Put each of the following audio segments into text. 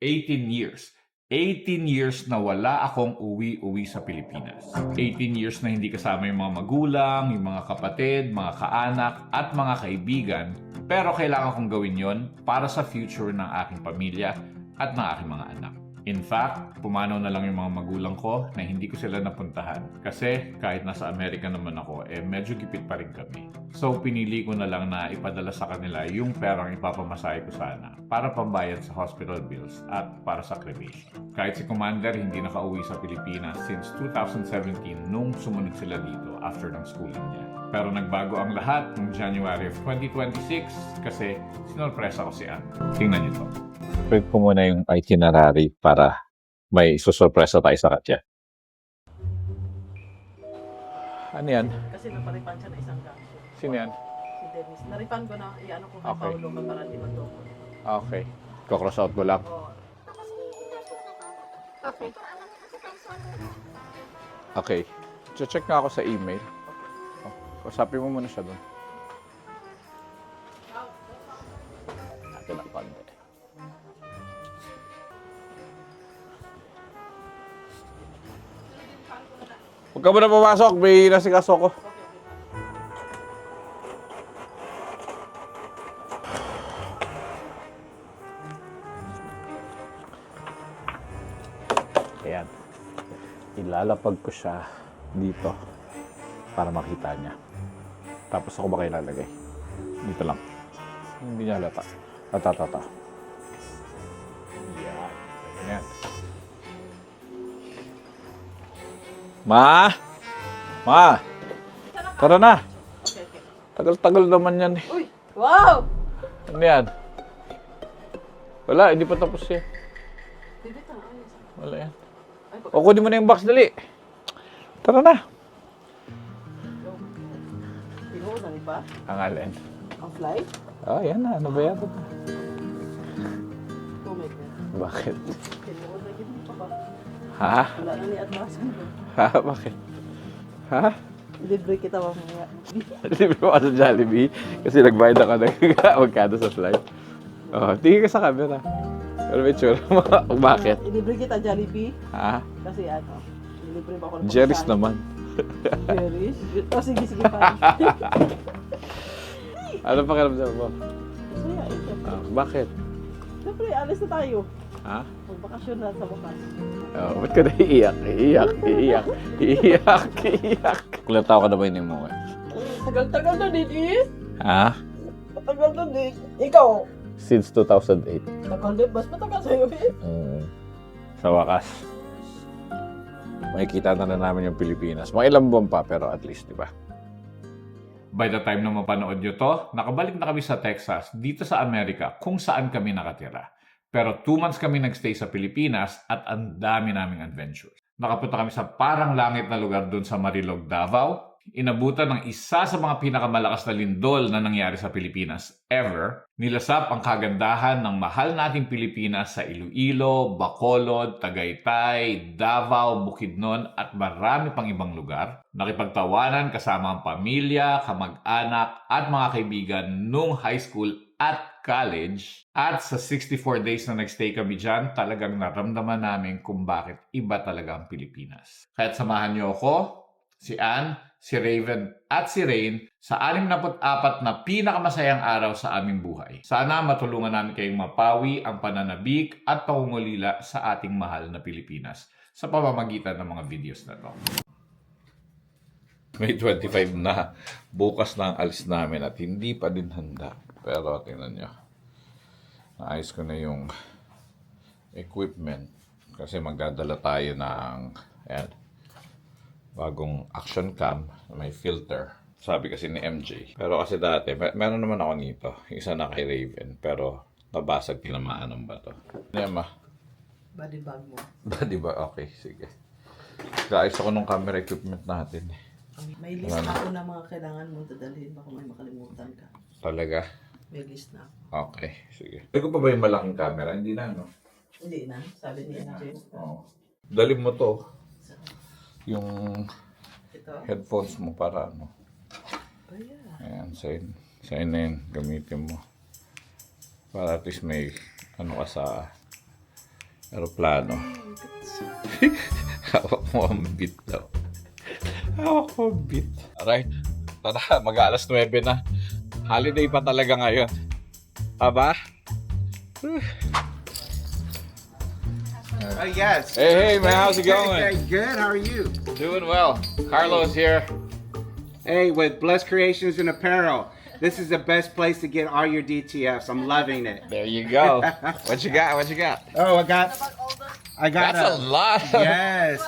18 years. 18 years na wala akong uwi-uwi sa Pilipinas. 18 years na hindi kasama yung mga magulang, yung mga kapatid, mga kaanak, at mga kaibigan. Pero kailangan kong gawin yon para sa future ng aking pamilya at ng aking mga anak. In fact, pumanaw na lang yung mga magulang ko na hindi ko sila napuntahan. Kasi kahit nasa Amerika naman ako, medyo gipit pa rin kami. So pinili ko na lang na ipadala sa kanila yung perang ipapamasahe ko sana para pambayad sa hospital bills at para sa cremation. Kahit si Commander hindi nakauwi sa Pilipinas since 2017 nung sumunod sila dito after ng schooling niya. Pero nagbago ang lahat noong January of 2026 kasi sinurpresa ko si Ann. Tingnan niyo to. Print ko muna yung itinerary para may susurpresa tayo sa kanya. Ano yan? Kasi naparipan siya na isang gang. Sino yan? Si Dennis. Naripan ko na, iano ko kay Okay. Paolo ka para di magdoko. Okay. Ko-cross out ko lang. Oo. Okay. Check nga ako sa email. Kasapin mo muna siya doon. Akin ang konti. Huwag ka muna pumasok. May nasikaso ko. Ayan. Ilalapag ko siya dito para makita niya. Tapos ako ba kayo lalagay? Dito lang. Hindi niya halata. Tatata. Yan. Ganyan. Ma! Ma! Tara na! Okay, okay. Tagal-tagal naman yan eh. Uy! Wow! Ano yan? Wala, hindi pa tapos yan. Bibit na, ayos. Wala yan. Ay, O, kunin mo na yung box, dali. Tara na. Tinuod na, di ba? Ang alin. Ang fly? Oh, yan na. Ano ba yan? Oh my God. Bakit? Tinuod na, gini pa ba? Ha? Wala na ni Admasan. Ha? Bakit? Ha? Libre kita mamaya. Libre mo ka sa Jollibee kasi nagbayad ako ng magkano sa flight. Oh, tingin ka sa camera. Pero may tsura mo. Bakit? Libre kita Jollibee. Ha? Kasi ano, libre ba ako ng Jerry's pagkain? naman. Jerry's? Oh, sige, sige pa. Ano pakiramdam mo? Masaya, eh. Bakit? Siyempre, alis na tayo. Ha? Magbakasyon na sa bukas. Oh, ba't ka naiiyak? Iiyak. Kulat ako na ba yun mo? Tagal-tagal na din, eh. Ha? Tagal na din. Ikaw, Since 2008. tagal din. Mas matagal sa'yo, eh. Sa wakas. Makikita na namin yung Pilipinas. Mga ilang buwan pa, pero at least, di ba? By the time na mapanood nyo to, nakabalik na kami sa Texas, dito sa Amerika, kung saan kami nakatira. Pero 2 months kami nagstay sa Pilipinas at ang dami naming adventures. Nakapunta kami sa parang langit na lugar doon sa Marilog, Davao. Inabutan ng isa sa mga pinakamalakas na lindol na nangyari sa Pilipinas ever. Nilasap ang kagandahan ng mahal nating Pilipinas sa Iloilo, Bacolod, Tagaytay, Davao, Bukidnon at marami pang ibang lugar. Nakipagtawanan kasama ang pamilya, kamag-anak at mga kaibigan nung high school at college. At sa 64 days na nagstay kami dyan, talagang naramdaman namin kung bakit iba talaga ang Pilipinas. Kaya't samahan niyo ako, si Ann, si Raven at si Rain sa 64 na pinakamasayang araw sa aming buhay. Sana matulungan namin kayong mapawi ang pananabik at pangungulila sa ating mahal na Pilipinas sa pamamagitan ng mga videos na to. May 25 na. Bukas na ang alis namin at hindi pa din handa. Pero tingnan nyo. Naayos ko na yung equipment. Kasi magdadala tayo ng bagong action cam na may filter. Sabi kasi ni MJ. Pero kasi dati, meron naman ako nito. Isa na kay Raven. Pero nabasag, tinamaan ng bato. Nema. Body bag mo. Di ba? Okay, sige. Kaayos ako ng camera equipment natin. May list na ako na mga kailangan mo dadalhin. Baka may makalimutan ka. Talaga? May list na. Okay, sige. Pwede ko pa ba yung malaking camera? Hindi na, no? Hindi na, sabi ni MJ. Oo. Dali mo to. Yung Ito. headphones mo para ano. Oh, yeah. Ayan, sign na yun. Gamitin mo. Para at least may ano ka sa Aeroplano. Hawak mo ang beat daw. Hawak mo ang beat. Alright. Tara, mag-aalas 9 na. Holiday pa talaga ngayon. Aba? Yes. Hey, man, how's it going? Very good. How are you? Doing well. Carlos here. Hey, with Blessed Creations and Apparel. This is the best place to get all your DTFs. I'm loving it. There you go. What you got? What you got? Oh, I got That's a lot.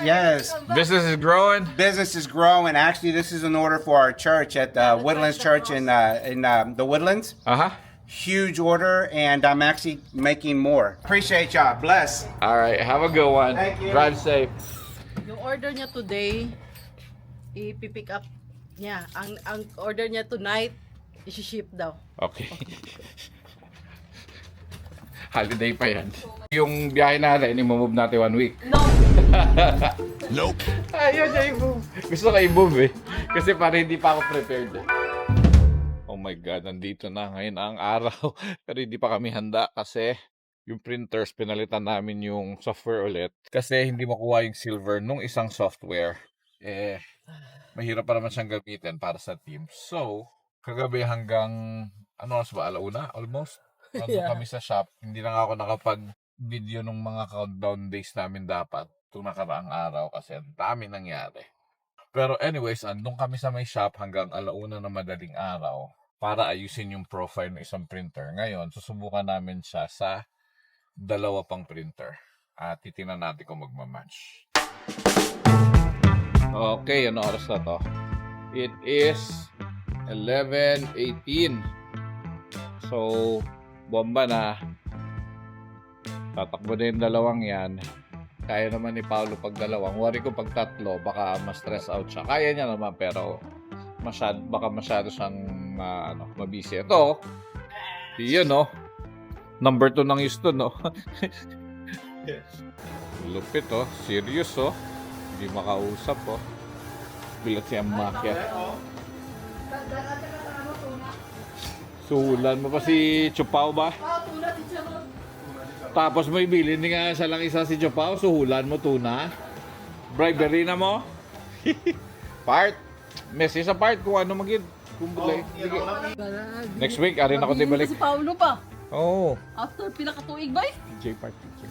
Yes. Business is growing. Business is growing. Actually, this is an order for our church at the Woodlands Church in the Woodlands. Uh-huh. Huge order, and I'm actually making more. Appreciate y'all. Bless. All right. Have a good one. Thank you. Drive safe. Yung order niya today, ipipick up niya. Ang order niya tonight, isi-ship daw. Okay. Holiday pa yan. Yung biyahe natin, i-move natin 1 week. No! Nope. Ayun niya i-move. Gusto ko i-move eh. Kasi para hindi pa ako prepared eh. Oh my God, nandito na ngayon ang araw. Pero hindi pa kami handa kasi yung printers, pinalitan namin yung software ulit. Kasi hindi makuha yung silver nung isang software. Eh, mahirap pa naman siyang gamitin para sa team. So, kagabi hanggang, ano oras ba, alauna? Almost? Yeah. Kami sa shop. Hindi na ako nakapag-video nung mga countdown days namin dapat itong nakaraang araw kasi ang dami nangyari. Pero anyways, andun kami sa may shop hanggang alauna na madaling araw para ayusin yung profile ng isang printer. Ngayon, susubukan namin siya sa 2 pang printer. At titingnan natin kung magmamatch. Okay, ano oras na to? It is 11:18. So, bomba na. Tatakbo na yung 2 yan. Kaya naman ni Paolo pag 2. Worry ko pag 3, baka ma-stress out siya. Kaya niya naman, pero baka masyado siyang mabisi. Ito, yun no. Number 2 ng Houston, no. Lupit, oh. Serious, oh. Hindi makausap, oh. Bilat siya makyat. Suhulan mo pa si Chupao ba? Tapos mo ibili, hindi nga siya lang isa si Chupao, suhulan mo tuna. Bribery na mo. Part. Message sa part kung ano magid. Kung bulay. Sige. Next week, arin ako di balik. Si Paulo pa. Oo. After pila ka tuig ba? DJ part teacher.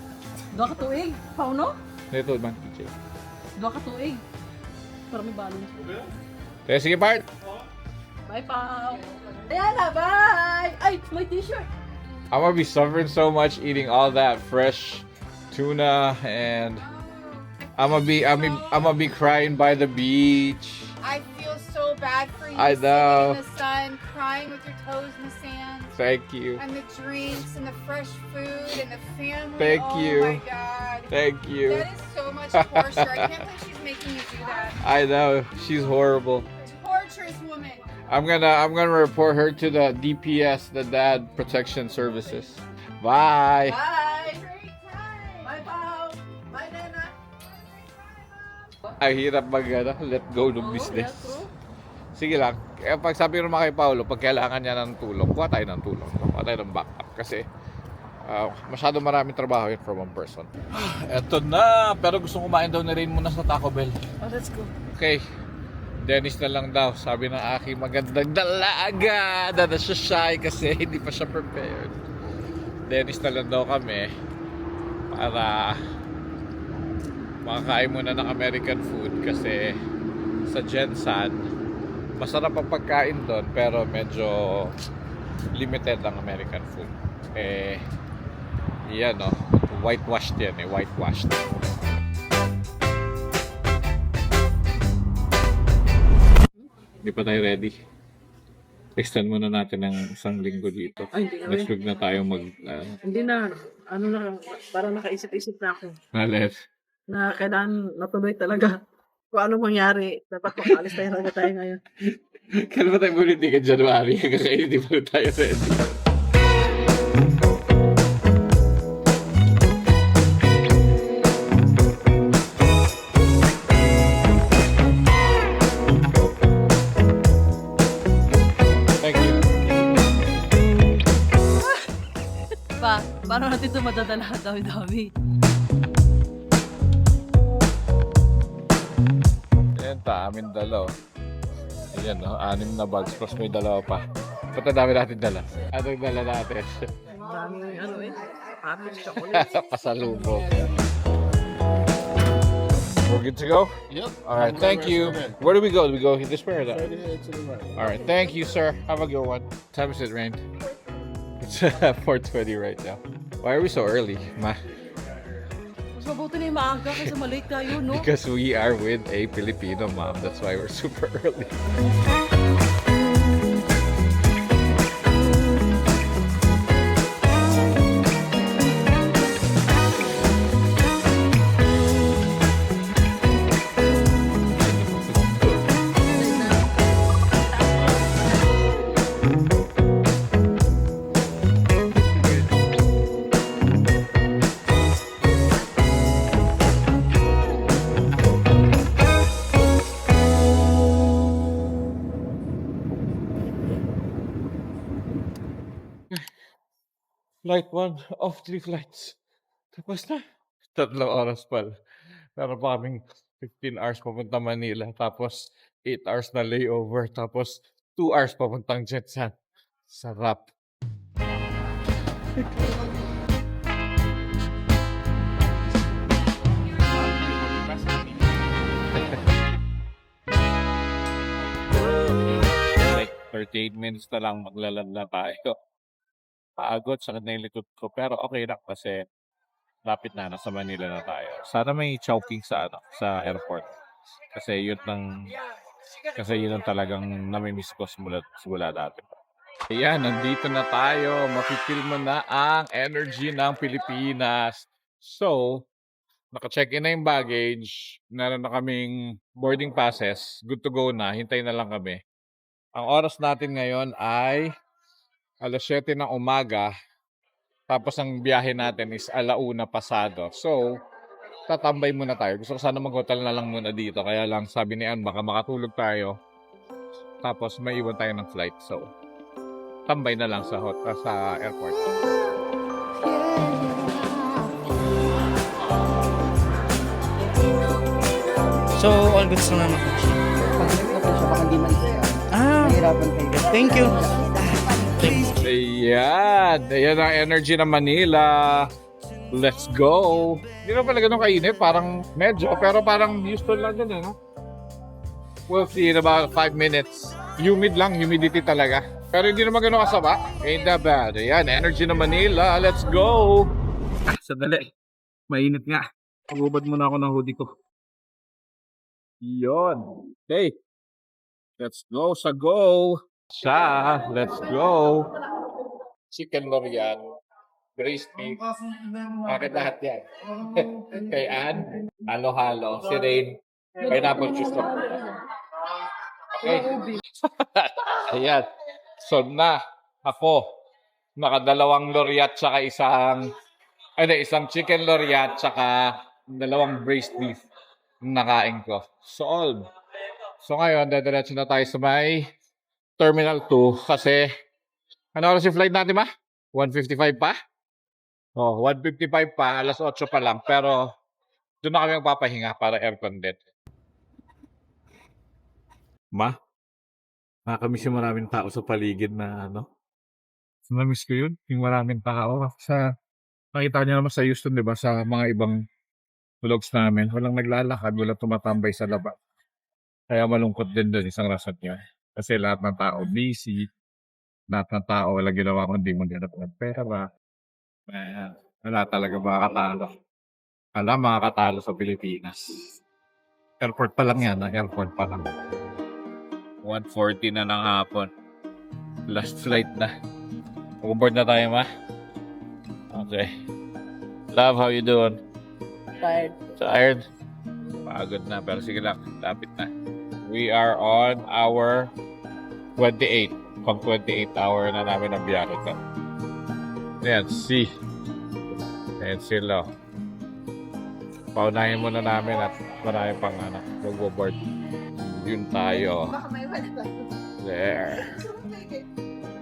2 ka tuig, Paulo? Ito man teacher. 2 ka tuig. Para may balance. Kaya sige part. Bye, Pao. Ayan na, bye! Ay, may t-shirt. I'm gonna be suffering so much eating all that fresh tuna, and I'm gonna be crying by the beach. I feel so bad for you I know. sitting in the sun, crying with your toes in the sand. Thank you. And the drinks and the fresh food and the family. Thank oh you. my god. Thank you. That is so much torture. I can't believe she's making you do that. I know, she's horrible. Torturous woman. I'm gonna report her to the DPS, the Dad Protection Services. Bye. Bye! Great time. Bye, Pao! Bye, Nena! Ang hirap let go ng business. Sige lang. Pag sabi mo kay Paolo, pag kailangan niya ng tulong, kuha tayo ng tulong. Kuha tayo ng backup. Kasi masyado maraming trabaho yun for one person. Eto na. Pero gusto kumain daw ni Rain muna sa Taco Bell. Oh, let's go. Okay. Dennis na lang daw. Sabi ng aking magandang dalaga na siya shy kasi hindi pa siya prepared. Dennis na lang daw kami para makakain muna ng American food kasi sa Jensan masarap ang pagkain doon pero medyo limited ang American food. Yan no, whitewashed yan whitewashed. Hindi pa tayo ready. Extend muna natin ng 1 linggo dito. Ay, hindi na Next week na tayo Hindi na. Ano na, parang nakaisip-isip na ako. Nalet. Na kailangan natuloy talaga. Kung ano mangyari, dapat makalis tayo ngayon. Kailan ba tayo politika January? Kaya hindi pa tayo ready. Pa, paano natin ito madadala. Dami-dami. Ayan ta, amin dalaw. Ayan, no? 6 na bags, plus may dalawa pa. Ba't ang dami natin dala? Anong dala natin? Daming ano eh. Happy chocolate. Pasalubong. We're good to go? Yep. All right, thank you. Where do we go? Do we go this way or that? Right ahead to the right. All right, thank you, sir. Have a good one. Time is it, Rain? It's 4:20 right now. Why are we so early, ma? Mas mabuti na yung maaga kaysa malate tayo, no? Because we are with a Filipino mom. That's why we're super early. Flight 1 of 3 flights. Tapos na. 3 oras pa. Meron pa kaming 15 hours papunta Manila. Tapos 8 hours na layover. Tapos 2 hours papuntang Jetsan. Sarap. Like 38 minutes na lang maglalad na tayo. Pagod, sakit na yung likod ko. Pero okay lang kasi lapit na, nasa Manila na tayo. Sana may Chowking sa airport. Kasi yun ang talagang namimiss ko simula dati. Ayan, nandito na tayo. Mapipil mo na ang energy ng Pilipinas. So, naka-check-in na yung baggage. Meron na kaming boarding passes. Good to go na. Hintay na lang kami. Ang oras natin ngayon ay 7:00 ng umaga. Tapos ang biyahe natin is 1:00 pasado. So, tatambay muna tayo. Gusto ko sana mag-hotel na lang muna dito. Kaya lang sabi ni Ann, baka makatulog tayo. Tapos may iwan tayo ng flight. So, tambay na lang sa airport. So, all goods na naman. Pag-check na po siya, baka hindi man Ah, mahirapan kayo. thank you. Ayan. Ayan ang energy ng Manila. Let's go. Hindi na pala ganun kainit. Parang medyo. Pero parang Houston lang din, no? We'll see in about 5 minutes. Humid lang. Humidity talaga. Pero hindi naman ganun kasama. Ain't that bad. Ayan. Energy ng Manila. Let's go. Sandali. Mainit nga. Pagubad muna ako ng hoodie ko. Yon. Okay. Let's go sa go. Let's go. Chicken Lorian. Braised beef. Bakit lahat yan? Kay Ann, halo-halo. Si Rain, pineapple juice lang. Okay. Ayan. So na, ako, nakadalawang loriat tsaka isang chicken loriat tsaka 2 braised beef nakain ko. Solved. So ngayon, dadiretso na tayo sa may Terminal 2 kasi ano oras yung flight natin, ma? 1:55 pa? Oh, 1:55 pa, 8:00 pa lang. Pero doon na kami magpapahinga para aircon din. Ma, nakakamiss yung maraming tao sa paligid na ano. Namiss ko yun, yung maraming tao. Nakita niyo naman sa Houston, di ba? Sa mga ibang vlogs namin, walang naglalakad, walang tumatambay sa labas. Kaya malungkot din doon, isang rason niya. Kasi lahat ng tao busy, lahat ng tao walang ginawa kundi maghanap ng pera. Wala talaga makakatalo. Alam, makakatalo sa Pilipinas. Airport pa lang yan, airport pa lang. 1:40 na ng hapon. Last flight na. Mag-board na tayo, ma? Okay. Love, how you doing? Tired. Tired? Pagod na, pero sige lang. Lapit na. We are on our 28. Pang 28 hour na namin ang biyahe ko. Ayan, see. Ayan sila. Paunahin muna namin at marami pang mag-board. Yun tayo. There.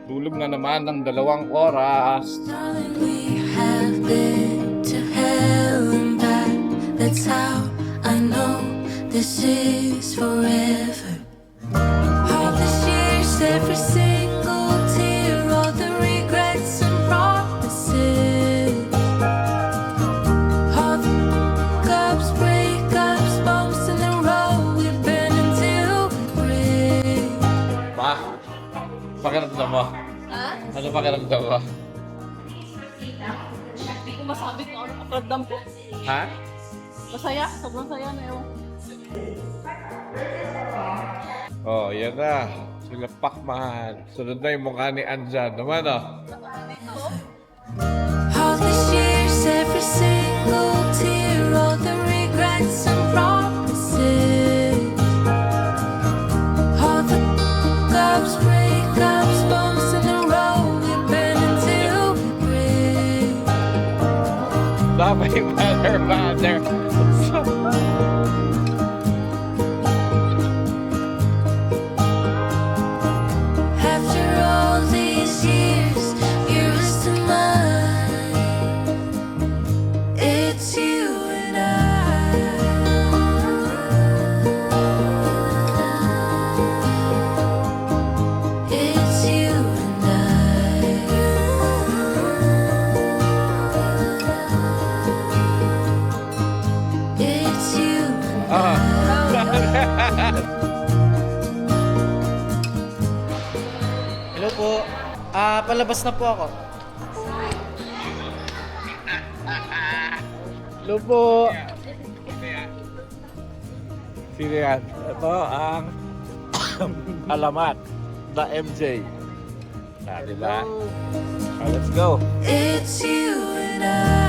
Tulog na naman ng 2 oras. Darling, we have been to hell and back. That's how I know this is forever. All these years, every single tear, all the regrets and promises, all the ups, breakups, bumps in the road. We've been until we break. Pa, pakiramdam mo? Ano pakiramdam mo? Hindi ko masabi kung ano pakiramdam ko. Ha? Masaya, sobrang saya na yun. Oh, yan na. Sila Pacman. Sunod na yung mukha ni Anjan. Naman, oh. All these years, every single tear, all the regrets and promises, all the ups, breakups, bumps in the road. We've been until we break. Damay, mother. After all these years, you're still mine. It's you and I. It's you and I. It's you and I. Hello po. Palabas na po ako. Hello po. Sino yan? Ito ang alamat na MJ. Diba? Let's go. It's you and I.